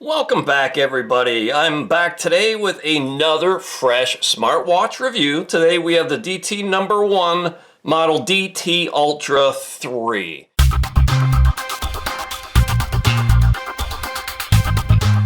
Welcome back, everybody. I'm back today with another fresh smartwatch review. Today we have the DTNo.1 model DT Ultra 3.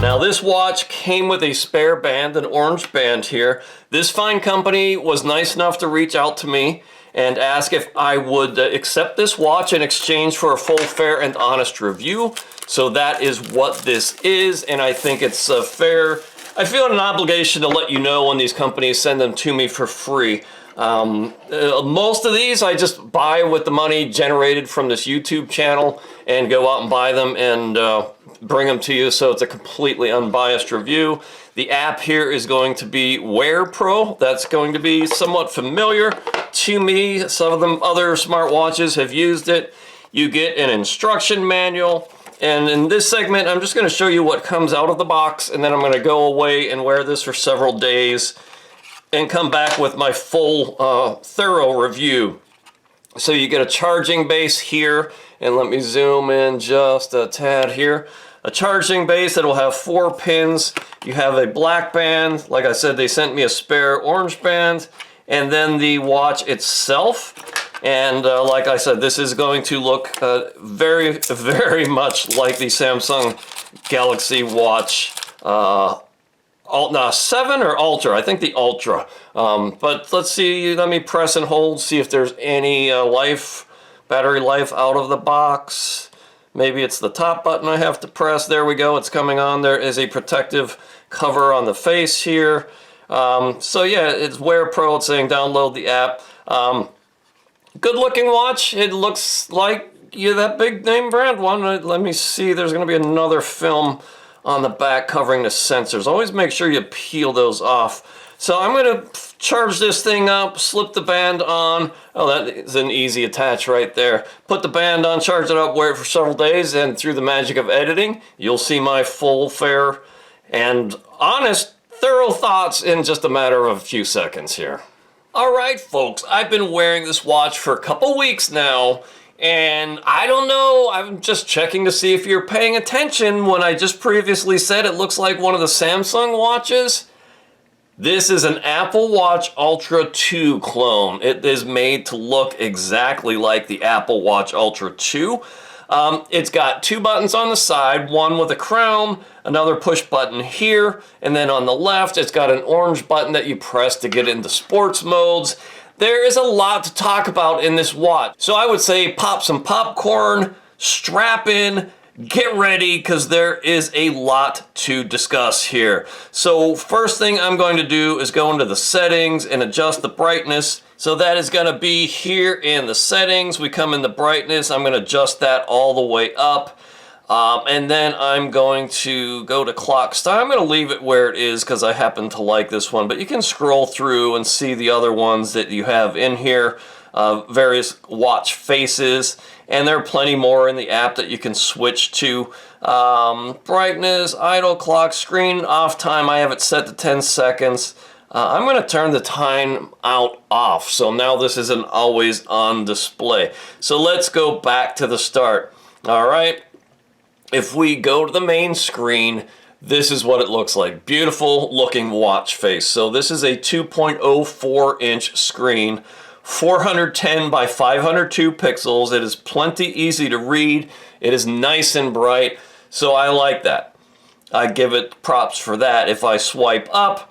Now this watch came with a spare band, an orange band here. This fine company was nice enough to reach out to me and ask if I would accept this watch in exchange for a full, fair, and honest review. So that is what this is, and I think it's fair. I feel an obligation to let you know when these companies send them to me for free. Most of these I just buy with the money generated from this YouTube channel and go out and buy them and bring them to you, so it's a completely unbiased review. The app here is going to be Wearpro. That's going to be somewhat familiar to me. Some of them other smartwatches have used it. You get an instruction manual. And in this segment, I'm just going to show you what comes out of the box, and then I'm going to go away and wear this for several days and come back with my full, thorough review. So you get a charging base here, and let me zoom in just a tad here. A charging base that will have 4 pins. You have a black band. Like I said, they sent me a spare orange band. And then the watch itself. And like I said, this is going to look very, very much like the Samsung Galaxy Watch 7 or Ultra. I think the Ultra. But let's see, let me press and hold, see if there's any battery life out of the box. Maybe it's the top button I have to press. There we go, it's coming on. There is a protective cover on the face here. So yeah, it's Wearpro. It's saying download the app. Good looking watch. It looks like that big name brand one. Let me see. There's going to be another film on the back covering the sensors. Always make sure you peel those off. So I'm going to charge this thing up, slip the band on. Oh, that is an easy attach right there. Put the band on, charge it up, wear it for several days, and through the magic of editing, you'll see my full, fair, and honest, thorough thoughts in just a matter of a few seconds here. Alright folks, I've been wearing this watch for a couple weeks now, and I don't know, I'm just checking to see if you're paying attention when I just previously said it looks like one of the Samsung watches. This is an Apple Watch Ultra 2 clone. It is made to look exactly like the Apple Watch Ultra 2. It's got 2 buttons on the side, one with a crown, another push button here, and then on the left it's got an orange button that you press to get into sports modes. There is a lot to talk about in this watch, so I would say pop some popcorn, strap in, get ready, because there is a lot to discuss here. So first thing I'm going to do is go into the settings and adjust the brightness. So that is going to be here in the settings. We come in the brightness. I'm going to adjust that all the way up. And then I'm going to go to clock style. I'm going to leave it where it is because I happen to like this one. But you can scroll through and see the other ones that you have in here. Various watch faces. And there are plenty more in the app that you can switch to. Brightness, idle clock, screen off time. I have it set to 10 seconds. I'm going to turn the time out off, so now this isn't always on display. So let's go back to the start. Alright, if we go to the main screen, this is what it looks like. Beautiful looking watch face. So this is a 2.04 inch screen, 410 by 502 pixels. It is plenty easy to read. It is nice and bright, so I like that. I give it props for that. If I swipe up,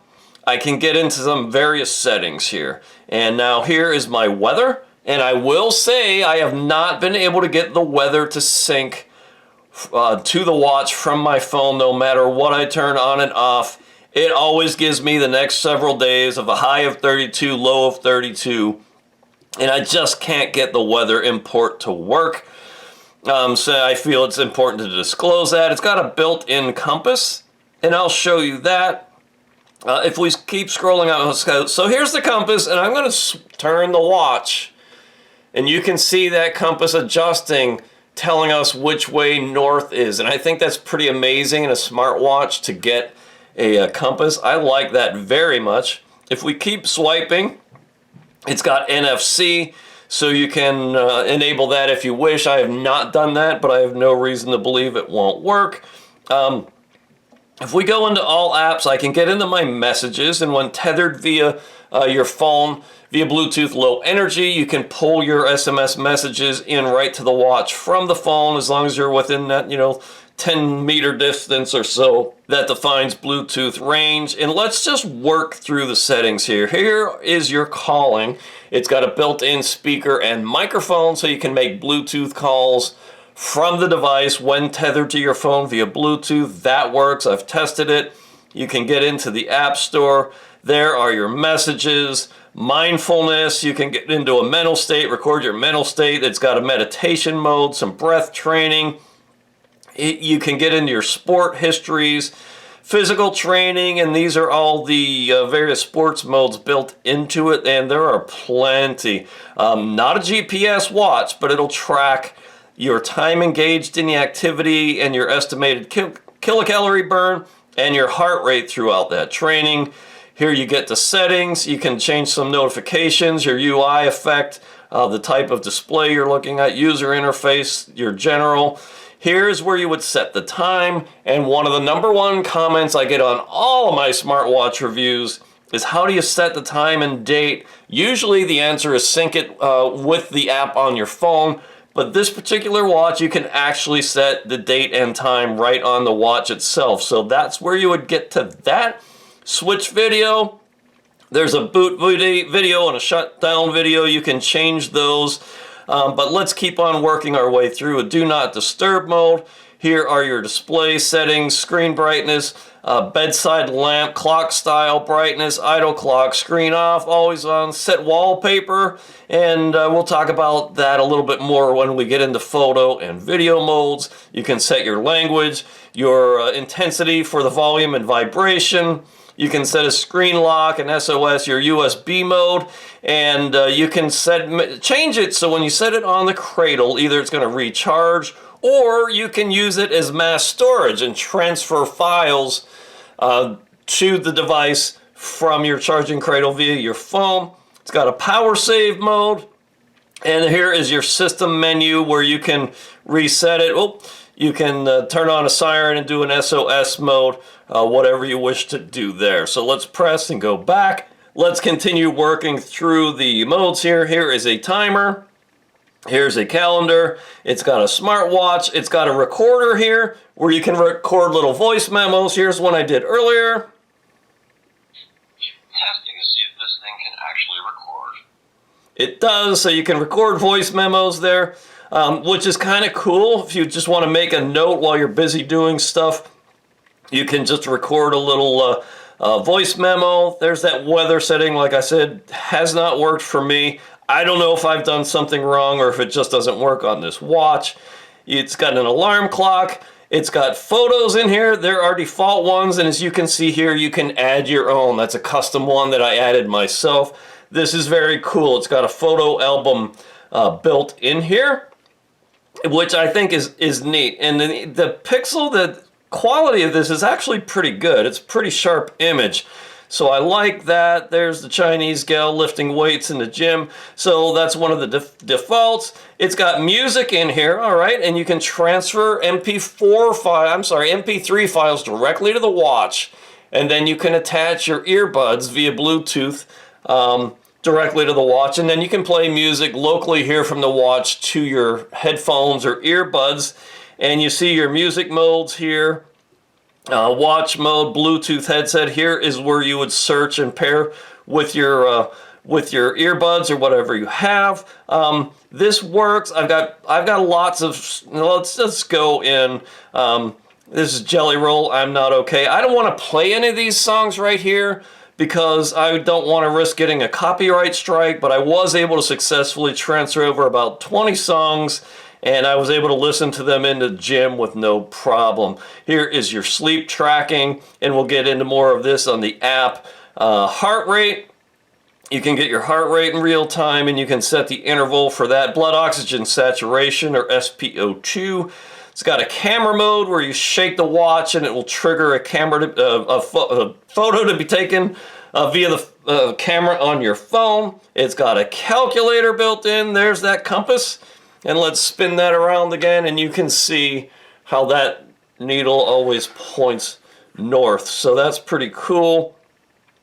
I can get into some various settings here. And now here is my weather. And I will say I have not been able to get the weather to sync to the watch from my phone, no matter what I turn on and off. It always gives me the next several days of a high of 32, low of 32. And I just can't get the weather import to work. So I feel it's important to disclose that. It's got a built-in compass, and I'll show you that. If we keep scrolling out, so here's the compass, and I'm going to turn the watch, and you can see that compass adjusting, telling us which way north is, and I think that's pretty amazing in a smartwatch to get a compass. I like that very much. If we keep swiping, it's got NFC, so you can enable that if you wish. I have not done that, but I have no reason to believe it won't work. If we go into all apps, I can get into my messages, and when tethered via your phone, via Bluetooth Low Energy, you can pull your SMS messages in right to the watch from the phone, as long as you're within that, 10-meter distance or so that defines Bluetooth range. And let's just work through the settings here. Here is your calling. It's got a built-in speaker and microphone, so you can make Bluetooth calls from the device when tethered to your phone via Bluetooth. That works. I've tested it. You can get into the App Store. There are your messages, mindfulness. You can get into a mental state, record your mental state. It's got a meditation mode, some breath training. You can get into your sport histories, physical training, and these are all the various sports modes built into it, and there are plenty. Not a GPS watch, but it'll track your time engaged in the activity and your estimated kilocalorie burn and your heart rate throughout that training. Here you get the settings. You can change some notifications, your UI effect, the type of display you're looking at, user interface, your general. Here's where you would set the time, and one of the #1 comments I get on all of my smartwatch reviews is, how do you set the time and date? Usually the answer is sync it with the app on your phone, but this particular watch, you can actually set the date and time right on the watch itself. So that's where you would get to that. Switch video. There's a boot video and a shutdown video. You can change those. But let's keep on working our way through a do not disturb mode. Here are your display settings, screen brightness, bedside lamp, clock style, brightness, idle clock, screen off, always on, set wallpaper, and we'll talk about that a little bit more when we get into photo and video modes. You can set your language, your intensity for the volume and vibration. You can set a screen lock, an SOS, your USB mode, and you can change it so when you set it on the cradle, either it's going to recharge, or you can use it as mass storage and transfer files to the device from your charging cradle via your phone. It's got a power save mode, and here is your system menu where you can reset it. You can turn on a siren and do an SOS mode, whatever you wish to do there. So let's press and go back. Let's continue working through the modes here. Here is a timer. Here's a calendar. It's got a smartwatch. It's got a recorder here where you can record little voice memos. Here's one I did earlier. Testing to see if this thing can actually record. It does, so you can record voice memos there. Which is kind of cool. If you just want to make a note while you're busy doing stuff, you can just record a little voice memo. There's that weather setting, like I said, has not worked for me. I don't know if I've done something wrong or if it just doesn't work on this watch. It's got an alarm clock. It's got photos in here. There are default ones, and as you can see here, you can add your own. That's a custom one that I added myself. This is very cool. It's got a photo album built in here, which I think is neat. And the pixel, the quality of this is actually pretty good. It's a pretty sharp image. So I like that. There's the Chinese gal lifting weights in the gym. So that's one of the defaults. It's got music in here, all right, and you can transfer MP3 files directly to the watch, and then you can attach your earbuds via Bluetooth directly to the watch, and then you can play music locally here from the watch to your headphones or earbuds. And you see your music modes here. Watch mode, Bluetooth headset. Here is where you would search and pair with your earbuds or whatever you have. This works. I've got lots of. Let's go in. This is Jelly Roll. I'm Not Okay. I don't want to play any of these songs right here because I don't want to risk getting a copyright strike. But I was able to successfully transfer over about 20 songs, and I was able to listen to them in the gym with no problem. Here is your sleep tracking, and we'll get into more of this on the app. Heart rate. You can get your heart rate in real time, and you can set the interval for that. Blood oxygen saturation, or SpO2. It's got a camera mode where you shake the watch and it will trigger a photo to be taken via the camera on your phone. It's got a calculator built in. There's that compass. And let's spin that around again, and you can see how that needle always points north. So that's pretty cool.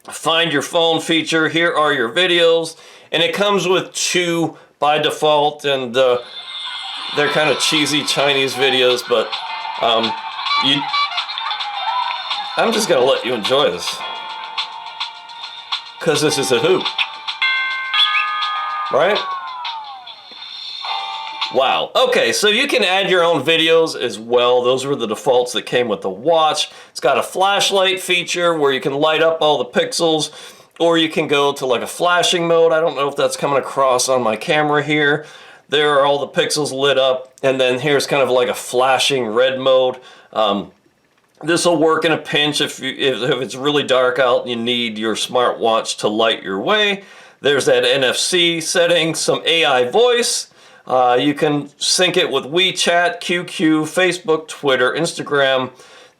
Find your phone feature. Here are your videos. And it comes with 2 by default, and they're kind of cheesy Chinese videos, but I'm just going to let you enjoy this, because this is a hoot, right? Wow. Okay, so you can add your own videos as well. Those were the defaults that came with the watch. It's got a flashlight feature where you can light up all the pixels, or you can go to like a flashing mode. I don't know if that's coming across on my camera here. There are all the pixels lit up, and then here's kind of like a flashing red mode. This will work in a pinch if it's really dark out and you need your smartwatch to light your way. There's that NFC setting, some AI voice. You can sync it with WeChat, QQ, Facebook, Twitter, Instagram.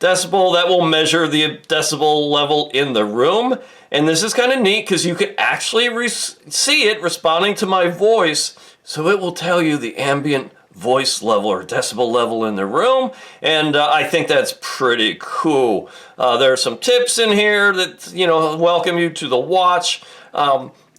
Decibel, that will measure the decibel level in the room. And this is kind of neat because you can actually see it responding to my voice. So it will tell you the ambient voice level or decibel level in the room. And I think that's pretty cool. There are some tips in here that, welcome you to the watch.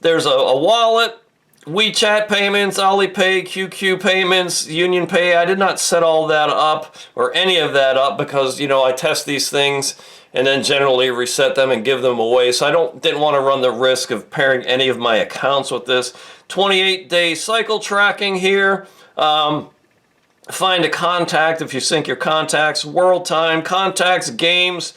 There's a wallet. WeChat payments, Alipay, QQ payments, Union Pay. I did not set all that up or any of that up because, I test these things and then generally reset them and give them away. So I didn't want to run the risk of pairing any of my accounts with this. 28-day cycle tracking here. Find a contact if you sync your contacts. World time, contacts, games.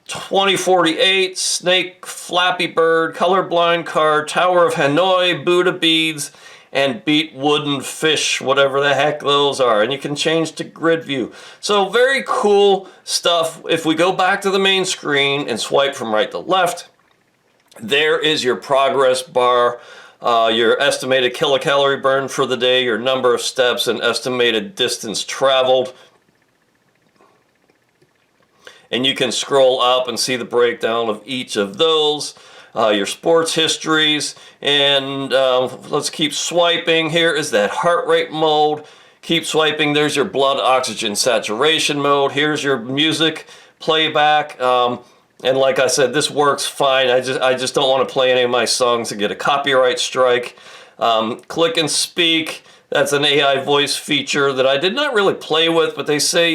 2048, Snake, Flappy Bird, Colorblind Card, Tower of Hanoi, Buddha Beads, and Beat Wooden Fish, whatever the heck those are. And you can change to grid view. So very cool stuff. If we go back to the main screen and swipe from right to left, there is your progress bar, your estimated kilocalorie burn for the day, your number of steps, and estimated distance traveled. And you can scroll up and see the breakdown of each of those, your sports histories, and let's keep swiping. Here is that heart rate mode. Keep swiping. There's your blood oxygen saturation mode. Here's your music playback. And like I said, this works fine. I just don't want to play any of my songs and get a copyright strike. Click and speak. That's an AI voice feature that I did not really play with, but they say,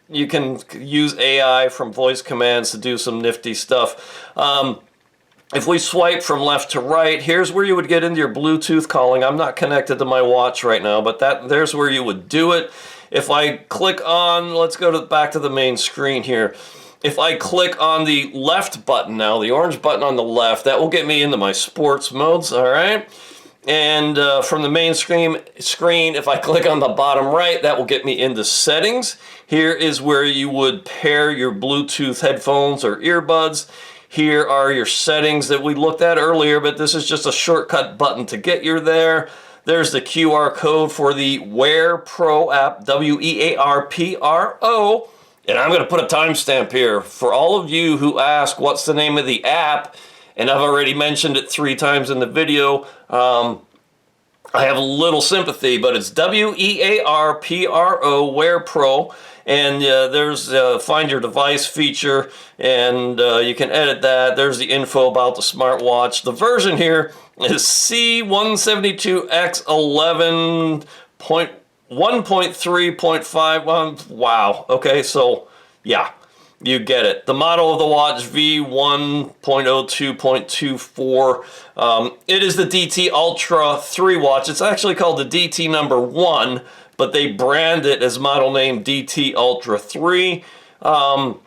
you can use AI from voice commands to do some nifty stuff. If we swipe from left to right, here's where you would get into your Bluetooth calling. I'm not connected to my watch right now, but there's where you would do it. If I click on, let's go back to the main screen here. If I click on the left button now, the orange button on the left, that will get me into my sports modes, all right? And from the main screen, if I click on the bottom right, that will get me into settings. Here is where you would pair your Bluetooth headphones or earbuds. Here are your settings that we looked at earlier, but this is just a shortcut button to get you there. There's the QR code for the Wearpro app, Wearpro. And I'm going to put a timestamp here for all of you who ask what's the name of the app. And I've already mentioned it 3 times in the video. I have a little sympathy, but it's Wearpro, Wearpro. And there's find your device feature, and you can edit that. There's the info about the smartwatch. The version here is C172X11.1.3.51. Wow. Okay, so yeah. You get it. The model of the watch, V1.02.24. It is the DT Ultra 3 watch. It's actually called the DTNo.1, but they brand it as model name DT Ultra 3. So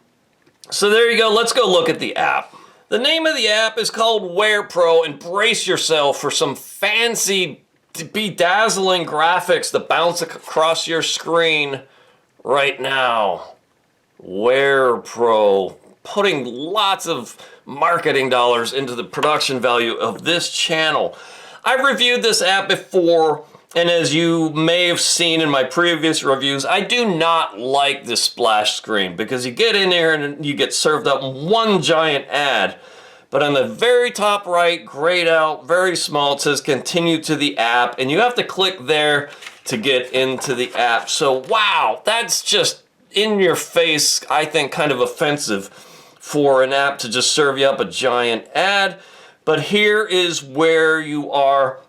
there you go. Let's go look at the app. The name of the app is called Wearpro, and brace yourself for some fancy, bedazzling graphics that bounce across your screen right now. Wearpro, putting lots of marketing dollars into the production value of this channel. I've reviewed this app before, and as you may have seen in my previous reviews, I do not like this splash screen because you get in there and you get served up one giant ad. But on the very top right, grayed out, very small, it says continue to the app, and you have to click there to get into the app. So wow, that's just in your face, I think, kind of offensive for an app to just serve you up a giant ad. But here is where you are.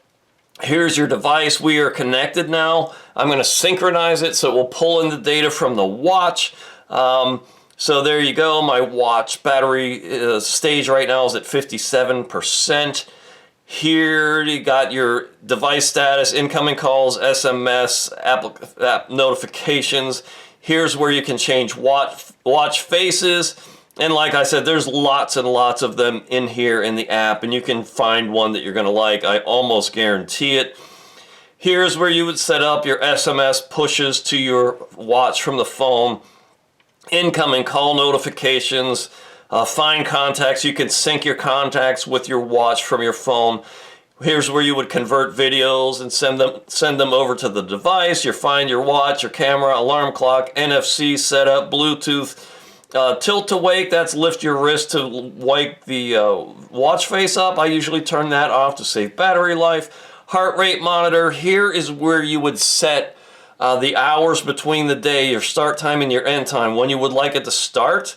Here's your device. We are connected now. I'm going to synchronize it so it will pull in the data from the watch. So there you go. My watch battery stage right now is at 57%. Here you got your device status, incoming calls, SMS, app notifications. Here's where you can change watch faces. And like I said, there's lots and lots of them in here in the app, and you can find one that you're going to like. I almost guarantee it. Here's where you would set up your SMS pushes to your watch from the phone, incoming call notifications, find contacts. You can sync your contacts with your watch from your phone. Here's where you would convert videos and send them over to the device. You find your watch, your camera, alarm clock, NFC setup, Bluetooth. Tilt to wake, that's lift your wrist to wake the watch face up. I usually turn that off to save battery life. Heart rate monitor, here is where you would set the hours between the day, your start time and your end time, when you would like it to start,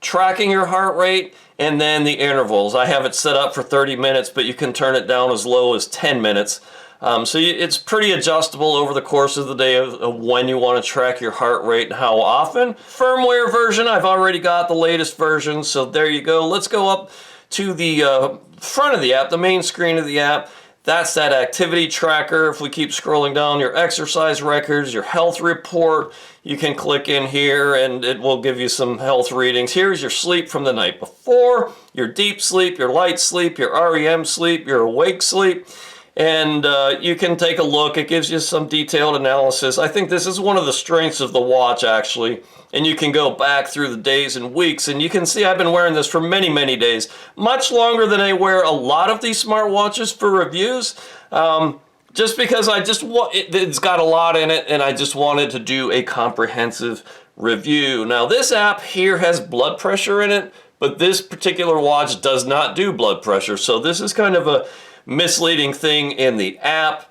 tracking your heart rate, and then the intervals. I have it set up for 30 minutes, but you can turn it down as low as 10 minutes. It's pretty adjustable over the course of the day of when you want to track your heart rate and how often. Firmware version, I've already got the latest version, so there you go. Let's go up to the front of the app, the main screen of the app. That's that activity tracker. If we keep scrolling down, your exercise records, your health report, you can click in here and it will give you some health readings. Here's your sleep from the night before, your deep sleep, your light sleep, your REM sleep, your awake sleep. And you can take a look. It gives you some detailed analysis. I think this is one of the strengths of the watch, actually. And you can go back through the days and weeks, and you can see I've been wearing this for many, many days. Much longer than I wear a lot of these smartwatches for reviews. Just because it's got a lot in it, and I just wanted to do a comprehensive review. Now, this app here has blood pressure in it, but this particular watch does not do blood pressure. So this is kind of a misleading thing in the app.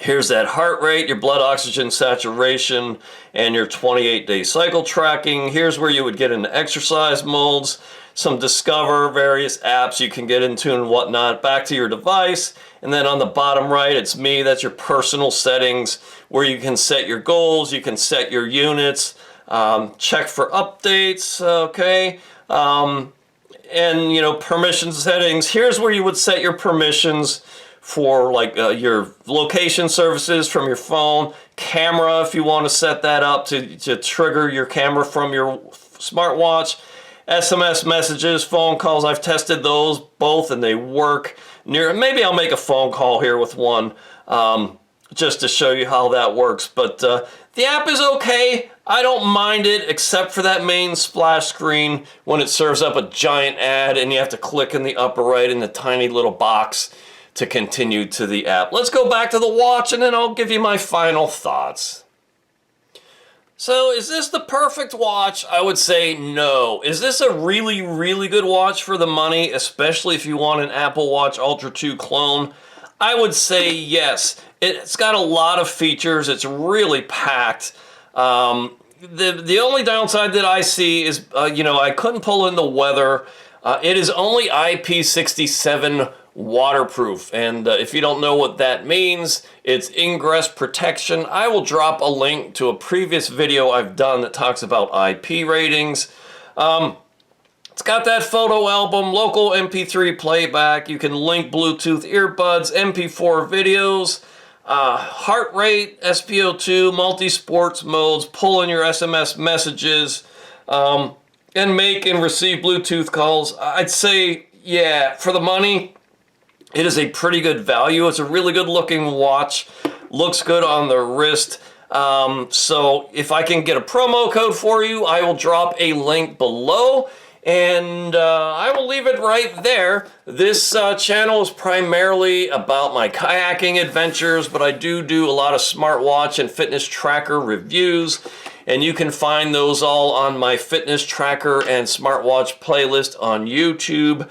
Here's that heart rate, your blood oxygen saturation, and your 28-day cycle tracking. Here's where you would get into exercise modes, some discover, various apps you can get into and whatnot, back to your device. And then on the bottom right, it's me. That's your personal settings where you can set your goals, you can set your units, check for updates, okay? And, you know, permission settings. Here's where you would set your permissions for like your location services from your phone, camera if you want to set that up to trigger your camera from your smartwatch, SMS messages, phone calls. I've tested those both and they work. Maybe I'll make a phone call here with one just to show you how that works. But the app is okay. I don't mind it except for that main splash screen when it serves up a giant ad and you have to click in the upper right in the tiny little box to continue to the app. Let's go back to the watch and then I'll give you my final thoughts. So is this the perfect watch? I would say no. Is this a really, really good watch for the money, especially if you want an Apple Watch Ultra 2 clone? I would say yes. It's got a lot of features. It's really packed. The only downside that I see is, I couldn't pull in the weather. It is only IP67 waterproof, and if you don't know what that means, it's ingress protection. I will drop a link to a previous video I've done that talks about IP ratings. It's got that photo album, local MP3 playback. You can link Bluetooth earbuds, MP4 videos, heart rate, SpO2, multi-sports modes, pull in your SMS messages, and make and receive Bluetooth calls. I'd say, yeah, for the money, it is a pretty good value. It's a really good looking watch. Looks good on the wrist. So if I can get a promo code for you, I will drop a link below. And I will leave it right there. This channel is primarily about my kayaking adventures, but I do a lot of smartwatch and fitness tracker reviews. And you can find those all on my fitness tracker and smartwatch playlist on YouTube.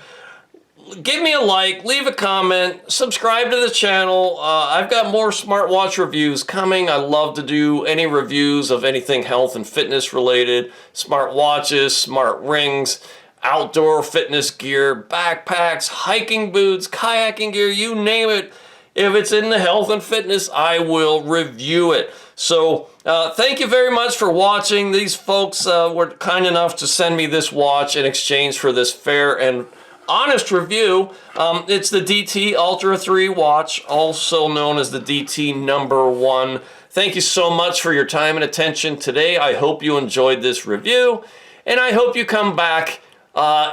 give me a like, leave a comment, subscribe to the channel. I've got more smartwatch reviews coming. I love to do any reviews of anything health and fitness related. Smartwatches, smart rings, outdoor fitness gear, backpacks, hiking boots, kayaking gear, you name it. If it's in the health and fitness, I will review it. So thank you very much for watching. These folks were kind enough to send me this watch in exchange for this fair and honest review. It's the DT Ultra 3 watch, also known as the DTNo.1. Thank you so much for your time and attention today. I hope you enjoyed this review, and I hope you come back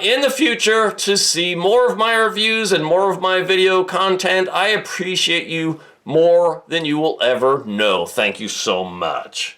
in the future to see more of my reviews and more of my video content. I appreciate you more than you will ever know. Thank you so much.